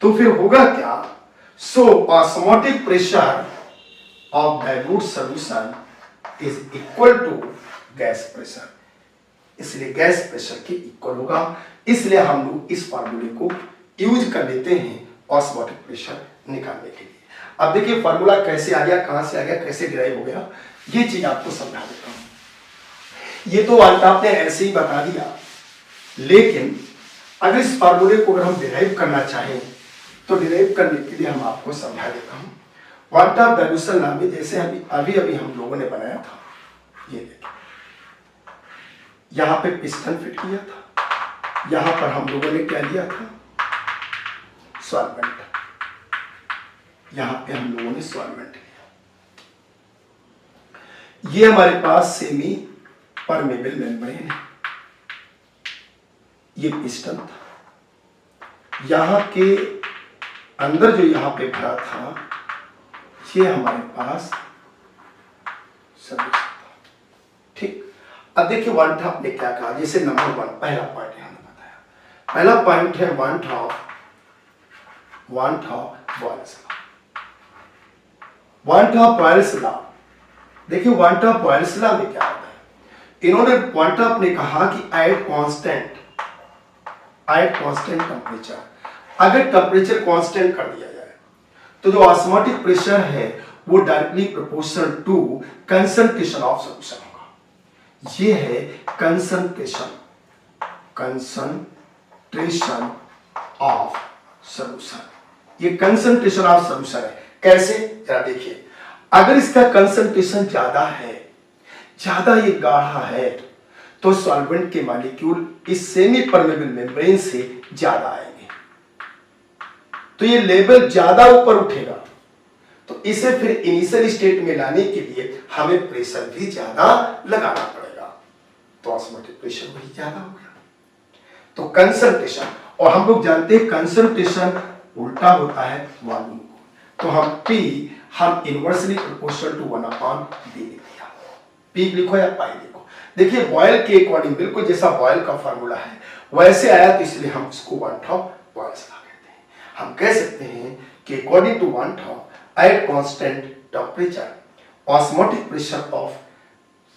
तो फिर होगा क्या, so osmotic pressure of dilute solution is equal to gas pressure. इसलिए गैस प्रेशर के इक्वल होगा. इसलिए हम लोग इस फार्मूले को यूज कर लेते हैं ऑस्मोटिक प्रेशर निकालने के लिए. अब देखिए फार्मूला कैसे आ गया, कहां से आ गया, कैसे डिराइव हो गया, ये चीज आपको समझा देता हूं। ये तो आपने ऐसे ही बता दिया, लेकिन अगर इस फार्मूले को अगर हम डिराइव करना चाहें तो डिराइव करने के लिए हम आपको समझा देता हूं। वन टॉप डाइल्यूशन लॉ में जैसे अभी हम लोगों ने बनाया था, ये देखिए यहां पे पिस्टन फिट किया था, यहां पर हम लोगों ने क्या लिया था, सॉल्वेंट, यहां पे हम लोगों ने सॉल्वेंट लिया। ये हमारे पास सेमी परमेबल मेम्ब्रेन है, ये पिस्टन था, यहां के अंदर जो यहां पे भरा था ये हमारे पास सब्सटेंस था। ठीक, अब देखिए वन टॉप ने क्या कहा, जैसे नंबर 1 पहला पॉइंट हमने बताया, पहला पॉइंट है van't top Boyle's law. Van't top Boyle's law, देखिए वन टॉप बॉयल्स लॉ में क्या होता है, इन्होंने वन टॉप ने कहा कि एट कांस्टेंट टेम्परेचर, अगर टेम्परेचर कांस्टेंट कर दिया जाए तो जो ऑस्मोटिक प्रेशर है वो directly proportional to concentration of solution होगा। ये है कंसंट्रेशन ऑफ सॉल्यूशन, ये कंसंट्रेशन ऑफ सॉल्यूशन है। कैसे, जरा देखिए, अगर इसका कंसंट्रेशन ज्यादा है, ज्यादा ये गाढ़ा है, तो सॉल्वेंट के मॉलिक्यूल इस सेमी परमेबल मेम्ब्रेन से ज्यादा आएंगे, तो ये लेवल ज्यादा ऊपर उठेगा, तो इसे फिर इनिशियल स्टेट में लाने के लिए हमें प्रेशर भी ज्यादा लगाना पड़ेगा, तो ऑस्मोटिक प्रेशर वही ज्यादा हो गया। तो कंसंट्रेशन, और हम लोग जानते हैं कंसंट्रेशन उल्टा होता है वॉल्यूम को, तो हम इनवर्सली प्रोपोर्शनल टू 1/d लिख दिया। पी लिखो या पाई लिखो, देखिए बॉयल के अकॉर्डिंग बिल्कुल जैसा बॉयल का फार्मूला है वैसे आया, तो इसलिए हम इसको वन टॉप बॉयल्स लॉ कहते हैं। हम कह सकते हैं कि according to van't Hoff at constant temperature osmotic pressure of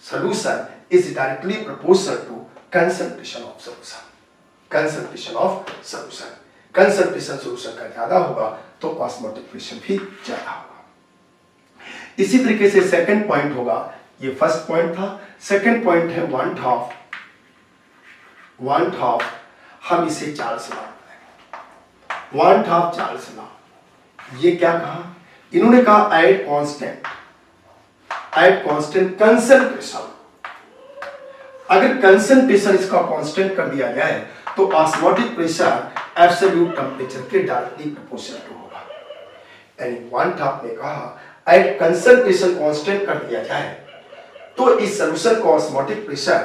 solution is directly proportional to concentration of solution. Concentration solution का ज्यादा होगा तो ऑस्मोटिक प्रेशर भी ज्यादा होगा। इसी तरीके से सेकंड पॉइंट होगा, ये फर्स्ट पॉइंट था, सेकंड पॉइंट है वन टॉप, हम इसे चार्ल्स लॉ बताएंगे। वन टॉप चार्ल्स लॉ, ये क्या कहा, इन्होंने कहा एट कांस्टेंट कंसंट्रेशन, अगर कंसंट्रेशन इसका कांस्टेंट कर दिया जाए तो ऑस्मोटिक प्रेशर एब्सोल्यूट टेम्परेचर के डायरेक्टली प्रोपोर्शनल होगा। यानी वन टॉप ने कहा एट कंसंट्रेशन कांस्टेंट कर दिया जाए तो इस सॉल्यूशन का ऑस्मोटिक प्रेशर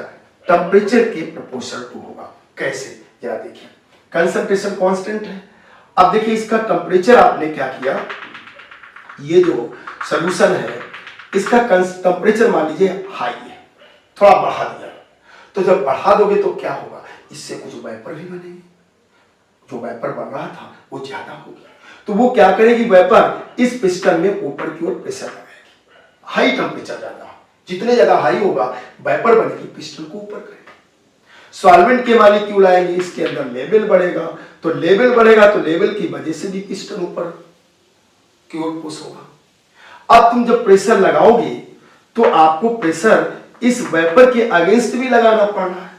टेम्परेचर के प्रोपोर्शनल टू होगा। कैसे, जरा देखिए, कंसंट्रेशन कांस्टेंट है, अब देखिए इसका टेम्परेचर आपने क्या किया, ये जो सॉल्यूशन है इसका टेम्परेचर मान लीजिए हाई है, थोड़ा बढ़ा दिया, तो जब बढ़ा दोगे तो क्या होगा, इससे कुछ वेपर भी बनेंगे, जो वेपर बन रहा था वो ज्यादा हो गया, तो वो क्या करेगी, वेपर इस पिस्टन में ऊपर की ओर प्रेशर लगाएगी। हाई टेम्परेचर ज्यादा, जितने ज्यादा हाई होगा वेपर बनेगी, पिस्टन को ऊपर करेगी। सॉल्वेंट के मॉलिक्यूल आएंगे, इसके अंदर लेवल बढ़ेगा, तो लेवल की वजह से भी पिस्टन ऊपर की ओर पुश होगा। अब तुम जब प्रेशर लगाओगे तो आपको प्रेशर इस वेपर के अगेंस्ट भी लगाना पड़ना है,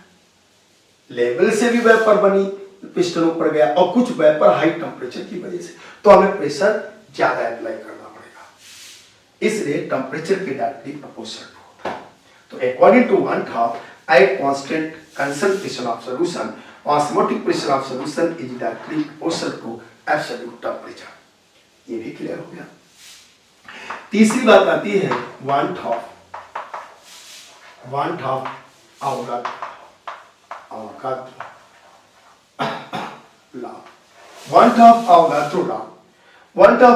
लेवल से भी वेपर बनी, पिस्टन ऊपर गया, और कुछ वेपर हाई टेम्परेचर की वजह से, तो हमें प्रेशर ज्यादा अप्लाई करना पड़ेगा, इसलिए टेम्परेचर के डायरेक्टली प्रोपोर्शनल होता है। तो according to van't Hoff at constant concentration of solution osmotic pressure of solution is directly proportional to absolute temperature. ये भी क्लियर हो गया। तीसरी बात आती है van't Hoff Avogadro law. Van't Hoff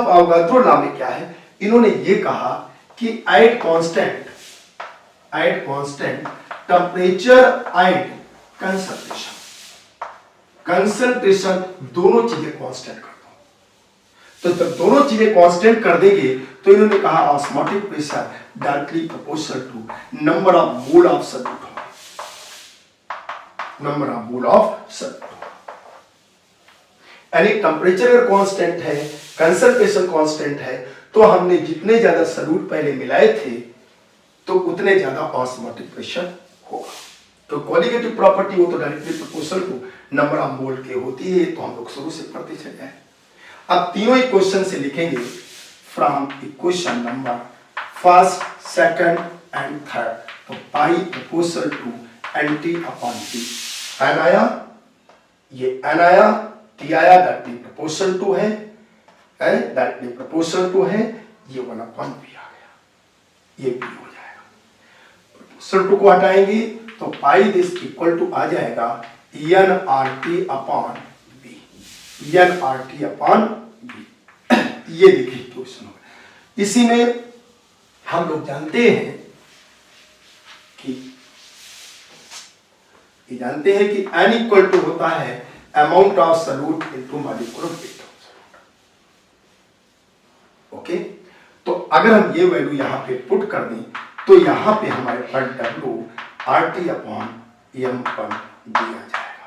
Avogadro law में क्या है, इन्होंने ये कहा कि at constant temperature and concentration दोनों चीजें कांस्टेंट कर दो, तो जब दोनों चीजें कांस्टेंट कर देंगे तो इन्होंने कहा osmotic pressure directly proportional to number of mole of solute, यानी टेम्परेचर अगर कांस्टेंट है, कंसंट्रेशन कांस्टेंट है, तो हमने जितने ज्यादा सॉल्यूट पहले मिलाए थे तो उतने ज्यादा ऑस्मोटिक प्रेशर होगा। तो क्वालिटेटिव प्रॉपर्टी वो तो directly proportional to number of mole के होती है, तो हम लोग शुरू से पढ़ते चले जाए। अब तीनों इक्वेशन से लिखेंगे from equation number first, second and third. तो pi proportional to NT upon T। N आया, ये एन आया, टी आया, दैट मीन प्रोपोर्शनल टू है, दैट मीन प्रोपोर्शनल टू है, ये 1 अपॉन V आ गया, ये B हो जाएगा। प्रोपोर्शनल टू को हटाएंगे तो पाई दिस इक्वल टू आ जाएगा NRT upon B, NRT upon B। ये देखिए इक्वेशन हो गया। इसी में हम लोग जानते हैं कि N इक्वल टू होता है amount of solute into molecular weight of solute. Okay, तो अगर हम ये वैल्यू यहां पे पुट कर दें तो यहां पे हमारे पास WRT अपॉन M1 दिया जाएगा।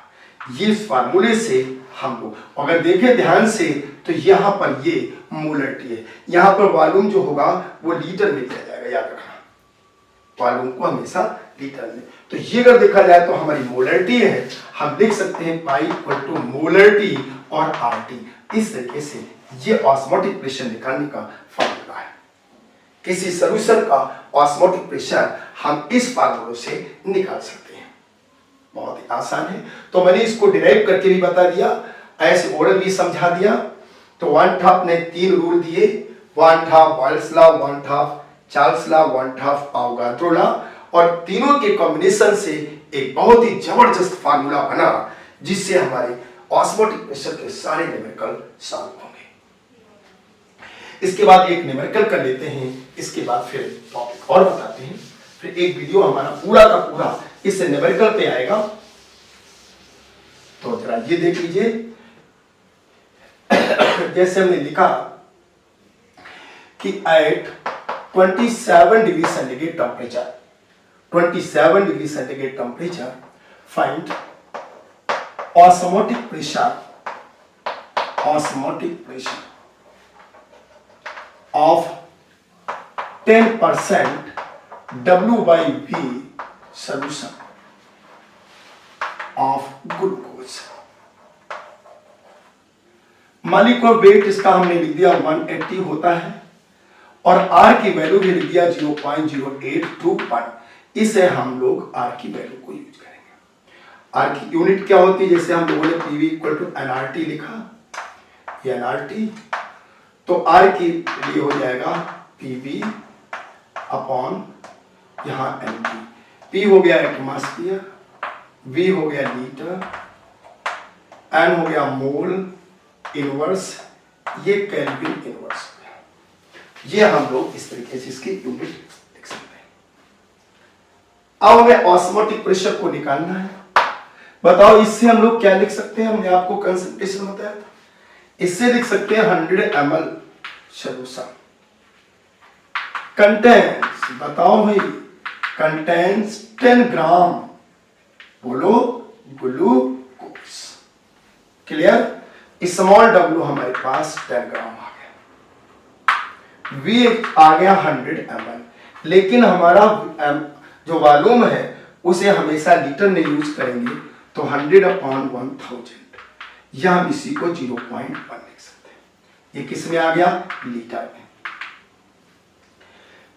ये फार्मूले से हम लोग अगर देखें ध्यान से तो यहां पर ये मोलरिटी है, यहां पर वॉल्यूम जो होगा वो लीटर में दिया जाएगा, याद रखना वॉल्यूम को हमेशा लीटर में। तो ये अगर देखा जाए तो हमारी मोलरिटी है, हम लिख सकते हैं पाई इक्वल टू मोलरिटी और आरटी। इस तरीके से ये ऑस्मोटिक प्रेशर निकालने का फार्मूला है। किसी सॉल्यूशन का ऑस्मोटिक प्रेशर हम इस फार्मूले से निकाल सकते हैं, बहुत ही आसान है। तो मैंने इसको डिराइव करके भी बता दिया, ऐसे ओरल भी समझा दिया। तो वन हाफ ने 3 रूल दिए, one half Boyle's law, one half Charles law, one half Avogadro law, और तीनों के कॉम्बिनेशन से एक बहुत ही जबरदस्त फार्मूला बना जिससे हमारे ऑस्मोटिक प्रेशर के सारे न्यूमेरिकल सॉल्व होंगे। इसके बाद एक न्यूमेरिकल कर लेते हैं, इसके बाद फिर टॉपिक और बताते हैं, फिर एक वीडियो हमारा पूरा का पूरा इस न्यूमेरिकल पे आएगा। तो जरा ये देख लीजिए, जैसे हमने लिखा कि at 27 degree centigrade temperature, 27 degree centigrade temperature, find osmotic pressure of 10% W/V solution of glucose। Molecular weight इसका हमने लिख दिया 180 होता है, और R की वैल्यू भी लिख दिया 0.0821। इसे हम लोग R की वैल्यू को यूज करेंगे। R की यूनिट क्या होती है, जैसे हम लोगों ने PV इक्वल टू NRT लिखा, ये NRT, तो R की लिए हो जाएगा PV अपॉन यहां mg। P हो गया एटमॉस्फेयर, V हो गया लीटर, N हो गया मोल इनवर्स, ये केल्विन इनवर्स। ये हम लोग इस तरीके से इसकी यूनिट लिख सकते हैं। अब हमें ऑस्मोटिक प्रेशर को निकालना है। बताओ इससे हम लोग क्या लिख सकते हैं, हमने आपको कंसंट्रेशन बताया था, इससे लिख सकते हैं 100 ml सॉल्यूशन कंटेन्स, बताओ भाई, कंटेन्स 10 ग्राम, बोलो, ग्लूकोज। क्लियर? स्मॉल w हमारे पास 10 ग्राम आ गया, V आ गया 100 ml, लेकिन हमारा जो वॉल्यूम है उसे हमेशा लीटर में यूज करेंगे, तो 100 अपॉन 1000, या हम इसी को 0.1 लिख सकते हैं। ये किस में आ गया, लीटर में।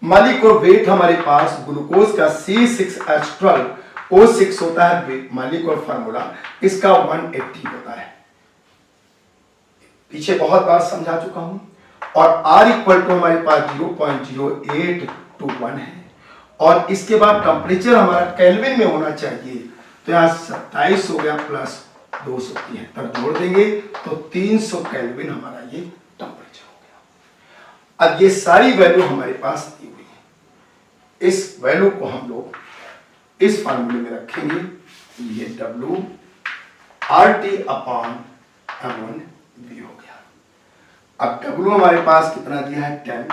मॉलिक्यूलर वेट हमारे पास ग्लूकोज का C6H12O6 होता है मॉलिक्यूलर फार्मूला, इसका 180 होता है, पीछे बहुत बार समझा चुका हूं। और R इक्वल टू हमारे पास 0.0821 है, और इसके बाद टेम्परेचर हमारा केल्विन में होना चाहिए, तो यहाँ 27 हो गया प्लस 273 जोड़ देंगे तो 300 केल्विन हमारा ये टेम्परेचर हो गया। अब ये सारी वैल्यू हमारे पास दी हुई है, इस वैल्यू को हम लोग इस फार्मूले में रखेंगे, ये WRT अपॉन M1V हो गया। अब W हमारे पास कितना दिया है, 10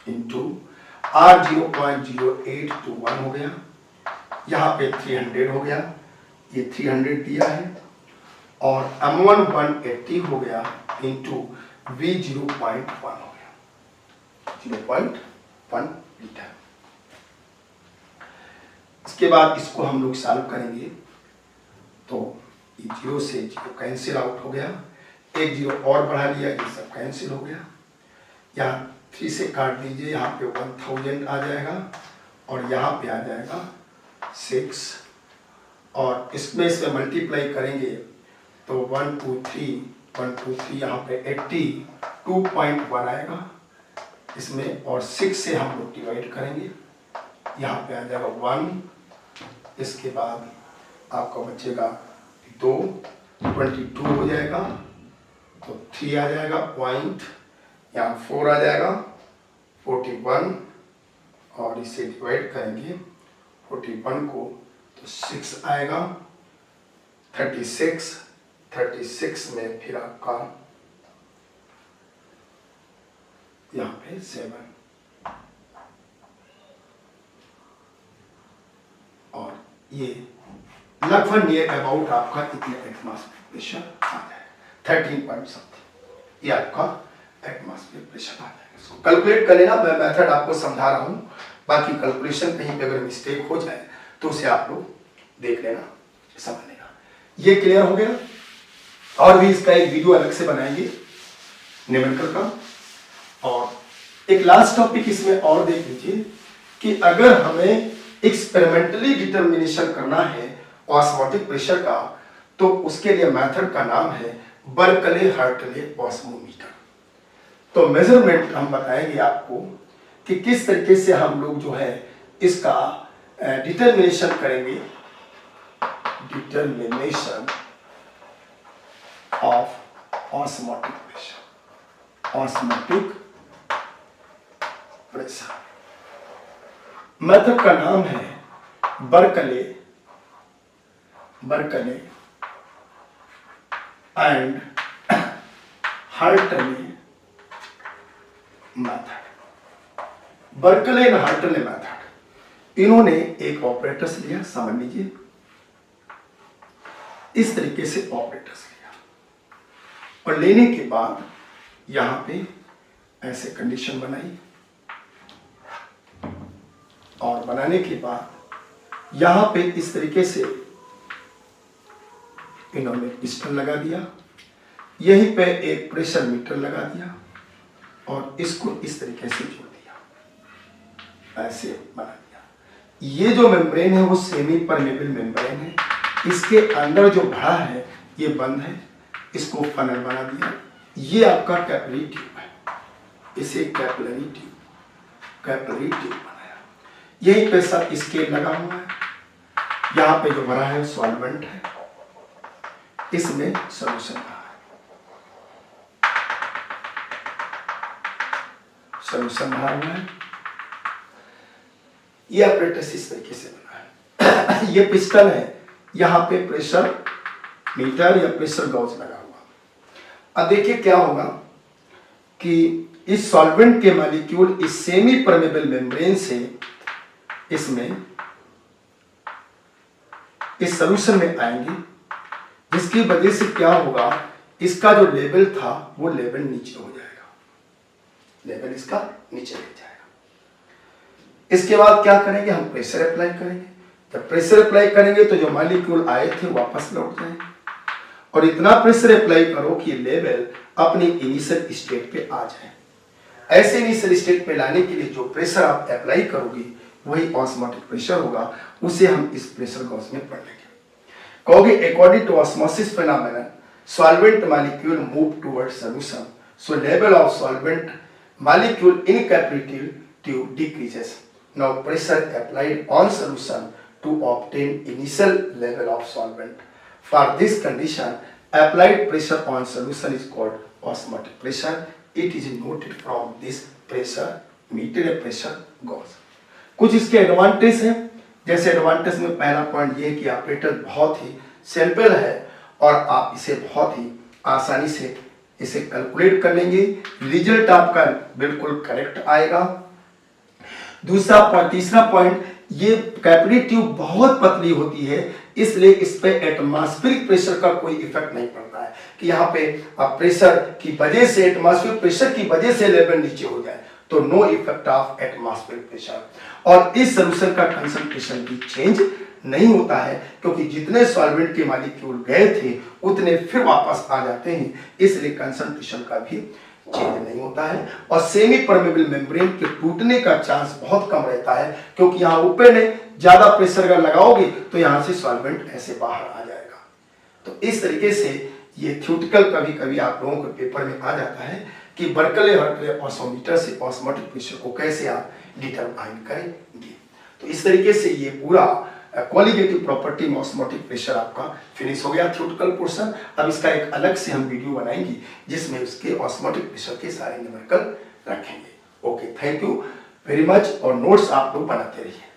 इंटू R 0.0821 हो गया, यहाँ पे 300 हो गया, ये 300 दिया है, और M1 180 हो गया इंटू V 0.1 हो गया। 0.1 लीटर। इसके बाद इसको हम लोग सॉल्व करेंगे तो ये 0 से 0 कैंसिल आउट हो गया, एक 0 और बढ़ा लिया, ये सब कैंसिल हो गया। यहाँ 3 से काट दीजिए, यहाँ पे 1000 आ जाएगा और यहाँ पे आ जाएगा 6, और इसमें से मल्टीप्लाई करेंगे तो 1 2 3 यहाँ पे 82.1 आएगा इसमें, और 6 से हम लोग डिवाइड करेंगे, यहाँ पे आ जाएगा 1, इसके बाद आपका बचेगा 2, 22 हो जाएगा, तो 3 आ जाएगा पॉइंट, यहाँ 4 आ जाएगा 41, और इसे डिवाइड करेंगे 41 को तो 6 आएगा, 36 में फिर आपका यहाँ पे 7, और ये लगभग नियर अबाउट आपका इतने एटमॉस्फेयर प्रेशर आ जाएगा, 13 पॉइंट समथिंग, ये आपका एटमॉस्फेयर प्रेशर आ जाएगा। इसको कैलकुलेट कर लेना, मैं मेथड आपको समझा रहा हूँ, बाकी कैलकुलेशन कहीं पे अगर मिस्टेक हो जाए तो उसे आप लोग देख लेना, समझ लेना। ये क्लियर हो गया, और भी इसका एक वीडियो अलग से बनाएंगे न्यूमेरिकल का। और एक लास्ट टॉपिक इसमें और देख लीजिए कि अगर हमें एक्सपेरिमेंटली डिटर्मिनेशन करना है ऑस्मोटिक प्रेशर का, तो उसके लिए मेथड का नाम है बर्कले-हार्टले ऑस्मोमीटर। तो मेजरमेंट हम बताएंगे आपको कि किस तरीके से हम लोग जो है इसका डिटर्मिनेशन करेंगे, determination of osmotic pressure, osmotic pressure. Method का नाम है Berkeley and Hartley method. Berkeley and Hartley method, इन्होंने एक ऑपरेटर्स लिया, समझ लीजिए इस तरीके से ऑपरेटर्स लिया, और लेने के बाद यहां पे ऐसे कंडीशन बनाई, और बनाने के बाद यहां पे इस तरीके से इन्होंने पिस्टन लगा दिया, यहीं पे एक प्रेशर मीटर लगा दिया, और इसको इस तरीके से जोड़ दिया, ऐसे बना दिया। ये जो मेम्ब्रेन है वो सेमी परमेबल मेम्ब्रेन है, इसके अंदर जो भरा है ये बंद है, इसको फनल बना दिया। ये आपका कैपिलरी ट्यूब है, इसे कैपिलरी ट्यूब बनाया। यही पे सब स्केल लगा हुआ है, यहाँ पे जो भरा है सॉल्वेंट है, इसमें सॉल्यूशन भरा है, सॉल्यूशन भरा हुआ है। ये ऑपरेटस इस तरीके से बना है। ये पिस्टन है, यहाँ पे प्रेशर मीटर या प्रेशर गॉज लगा हुआ। अब देखिए क्या होगा कि इस सॉल्वेंट के मॉलिक्यूल इस सेमी परमेबल मेम्ब्रेन से इसमें इस सॉल्यूशन में आएंगे, जिसकी वजह से क्या होगा, इसका जो लेवल था वो लेवल नीचे हो जाएगा, लेवल इसका नीचे ले जाएगा। इसके बाद क्या करेंगे, हम प्रेशर अप्लाई करेंगे। जब प्रेशर अप्लाई करेंगे तो जो मॉलिक्यूल आए थे वापस लौट जाएंगे, और इतना प्रेशर अप्लाई करो कि लेवल अपनी इनिशियल स्टेट पे आ जाए। ऐसे इनिशियल स्टेट पे लाने के लिए जो प्रेशर आप अप्लाई करोगे वही ऑस्मोटिक प्रेशर होगा, उसे हम इस प्रेशर गॉज में पढ़ लेंगे। कहोगे according to osmosis phenomenon solvent molecule move towards solution, so level of solvent molecule in capillary tube decreases. Now pressure applied on solution to obtain initial level of solvent. For this condition, applied pressure on solution is called osmotic pressure. It is noted from this pressure meter pressure gauge. कुछ इसके advantage हैं, जैसे advantage में पहला point ये है कि operator बहुत ही सिंपल है और आप इसे बहुत ही आसानी से इसे कैलकुलेट कर लेंगे, रिजल्ट आपका बिल्कुल करेक्ट आएगा। तीसरा पॉइंट, ये कैपिलरी ट्यूब बहुत पतली होती है, इसलिए इस पे एटमॉस्फेरिक प्रेशर का कोई इफेक्ट नहीं पड़ता है कि यहाँ पे प्रेशर की वजह से, एटमॉस्फेरिक प्रेशर की वजह से लेवल नीचे हो जाए, तो no effect of atmospheric pressure. और इस सॉल्यूशन का कंसंट्रेशन भी चेंज नहीं होता है, क्योंकि जितने सॉल्वेंट के मॉलिक्यूल गए थे उतने फिर वापस आ जाते हैं, इसलिए कंसंट्रेशन का भी चेंज नहीं होता है। और सेमी परमेबल मेम्ब्रेन के टूटने का चांस बहुत कम रहता है, क्योंकि यहाँ ऊपर ने ज्यादा प्रेशर अगर लगाओगे तो यहाँ से सॉल्वेंट ऐसे बाहर आ जाएगा। तो इस तरीके से ये थ्योरेटिकल कभी कभी आप लोगों के पेपर में आ जाता है कि बर्कले ऑस्मोमीटर से ऑस्मोटिक प्रेशर को कैसे आप डिटरमाइन करेंगे। तो इस तरीके से ये पूरा क्वालिटेटिव प्रॉपर्टी में ऑस्मोटिक प्रेशर आपका फिनिश हो गया थ्योरेटिकल पोर्शन। अब इसका एक अलग से हम वीडियो बनाएंगे जिसमें उसके ऑस्मोटिक प्रेशर के सारे न्यूमेरिकल रखेंगे। Okay, thank you very much, और नोट्स आप लोग बनाते रहिए।